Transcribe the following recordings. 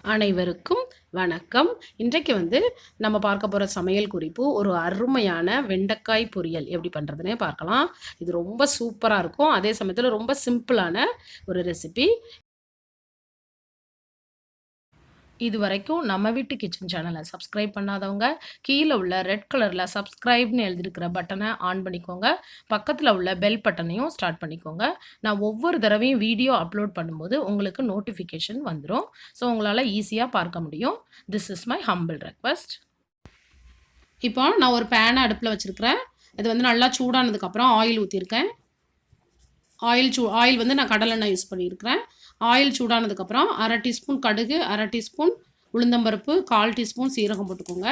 அனைவருக்கும் வணக்கம். இன்றைக்கு நம்ம பார்க்க போகிற சமையல் குறிப்பு ஒரு அருமையான வெண்டைக்காய் பொரியல் எப்படி பண்ணுறதுனே பார்க்கலாம். இது ரொம்ப சூப்பராக இருக்கும். அதே சமயத்தில் ரொம்ப சிம்பிளான ஒரு ரெசிபி. இது வரைக்கும் நம்ம வீட்டு கிச்சன் சேனலை சப்ஸ்கிரைப் பண்ணாதவங்க கீழே உள்ள ரெட் கலரில் சப்ஸ்கிரைப்னு எழுதியிருக்கிற பட்டனை ஆன் பண்ணிக்கோங்க. பக்கத்தில் உள்ள பெல் பட்டனையும் ஸ்டார்ட் பண்ணிக்கோங்க. நான் ஒவ்வொரு தடவையும் வீடியோ அப்லோட் பண்ணும்போது உங்களுக்கு நோட்டிஃபிகேஷன் வந்துடும். ஸோ உங்களால் ஈஸியாக பார்க்க முடியும். This is my humble request. இப்போ நான் ஒரு பேனை அடுப்பில் வச்சுருக்கிறேன். இது நல்லா சூடானதுக்கப்புறம் ஆயில் ஊற்றிருக்கேன். ஆயில் நான் கடலெண்ணெய் யூஸ் பண்ணியிருக்கிறேன். ஆயில் சூடானதுக்கப்புறம் 1/2 டீஸ்பூன் கடுகு, 1/2 டீஸ்பூன் உளுந்தம்பருப்பு, 1/4 டீஸ்பூன் சீரகம் போட்டுக்கோங்க.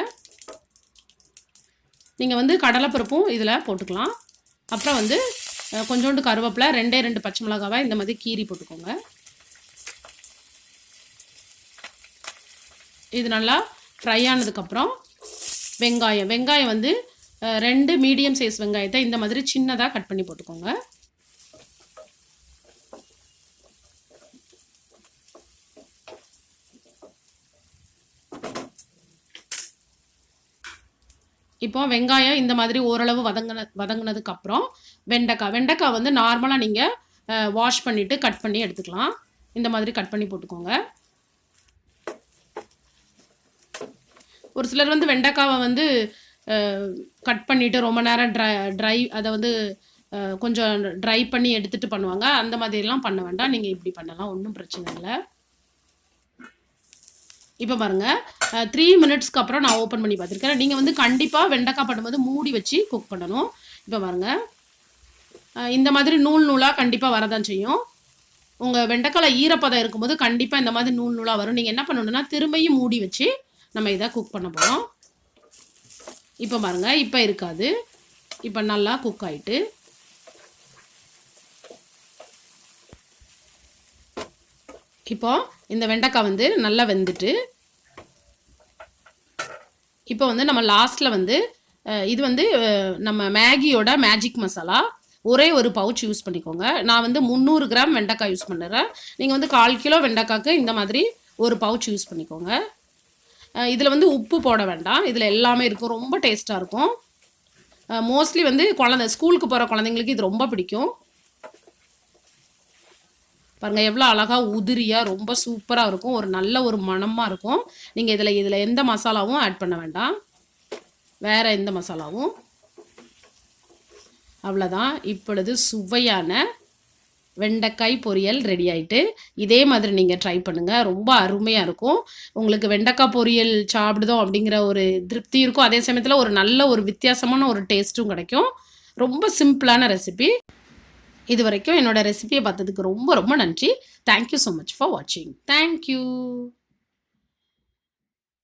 நீங்கள் கடலைப்பருப்பும் இதில் போட்டுக்கலாம். அப்புறம் கொஞ்சோண்டு கருவேப்பிலை, 2 பச்சை மிளகாவை இந்த மாதிரி கீரி போட்டுக்கோங்க. இது நல்லா ஃப்ரை ஆனதுக்கப்புறம் வெங்காயம் 2 மீடியம் சைஸ் வெங்காயத்தை இந்த மாதிரி சின்னதாக கட் பண்ணி போட்டுக்கோங்க. இப்போ வெங்காயம் இந்த மாதிரி ஓரளவு வதங்கினதுக்கப்புறம் வெண்டைக்காய் நார்மலாக நீங்கள் வாஷ் பண்ணிவிட்டு கட் பண்ணி எடுத்துக்கலாம். இந்த மாதிரி கட் பண்ணி போட்டுக்கோங்க. ஒரு சிலர் வெண்டைக்காவை கட் பண்ணிவிட்டு ரொம்ப நேரம் ட்ரை அதை கொஞ்சம் ட்ரை பண்ணி எடுத்துகிட்டு பண்ணுவாங்க. அந்த மாதிரிலாம் பண்ண வேண்டாம். நீங்கள் இப்படி பண்ணலாம், ஒன்றும் பிரச்சனை இல்லை. இப்போ பாருங்கள், 3 மினிட்ஸ்க்கு அப்புறம் நான் ஓப்பன் பண்ணி பார்த்துருக்கேன். நீங்கள் கண்டிப்பாக வெண்டைக்காய் பண்ணும்போது மூடி வச்சு குக் பண்ணணும். இப்போ பாருங்கள், இந்த மாதிரி நூலாக கண்டிப்பாக வரதான் செய்யும். உங்கள் வெண்டைக்காயில் ஈரப்பதம் இருக்கும்போது கண்டிப்பாக இந்த மாதிரி நூலாக வரும். நீங்கள் என்ன பண்ணணுன்னா திரும்பியும் மூடி வச்சு நம்ம இதை குக் பண்ண போகிறோம். இப்போ பாருங்கள், இப்போ இருக்காது. இப்போ நல்லா குக் ஆகிட்டு இப்போ இந்த வெண்டைக்காய் நல்லா வெந்துட்டு இப்போ நம்ம லாஸ்ட்டில் இது நம்ம மேகியோட மேஜிக் மசாலா ஒரே ஒரு பவுச் யூஸ் பண்ணிக்கோங்க. நான் 300 கிராம் வெண்டைக்காய் யூஸ் பண்ணுறேன். நீங்கள் 1/4 கிலோ வெண்டைக்காய்க்கு இந்த மாதிரி ஒரு பவுச் யூஸ் பண்ணிக்கோங்க. இதில் உப்பு போட வேண்டாம். இதில் எல்லாமே இருக்கும். ரொம்ப டேஸ்ட்டாக இருக்கும். மோஸ்ட்லி ஸ்கூலுக்கு போகிற குழந்தைங்களுக்கு இது ரொம்ப பிடிக்கும். பாருங்கள், எவ்வளோ அழகாக உதிரியாக ரொம்ப சூப்பராக இருக்கும். ஒரு நல்ல ஒரு மணமாக இருக்கும். நீங்கள் இதில் எந்த மசாலாவும் ஆட் பண்ண வேண்டாம், வேறு எந்த மசாலாவும். அவ்வளோதான். இப்பொழுது சுவையான வெண்டைக்காய் பொரியல் ரெடி ஆகிட்டு. இதே மாதிரி நீங்கள் ட்ரை பண்ணுங்கள். ரொம்ப அருமையாக இருக்கும். உங்களுக்கு வெண்டைக்காய் பொரியல் சாப்பிடுதோம் அப்படிங்கிற ஒரு திருப்தி இருக்கும். அதே சமயத்தில் ஒரு நல்ல ஒரு வித்தியாசமான ஒரு டேஸ்ட்டும் கிடைக்கும். ரொம்ப சிம்பிளான ரெசிபி. இது வரைக்கும் என்னோட ரெசிபியை பார்த்ததுக்கு ரொம்ப ரொம்ப நன்றி. தேங்க்யூ ஸோ மச் ஃபார் வாட்சிங். தேங்க்யூ.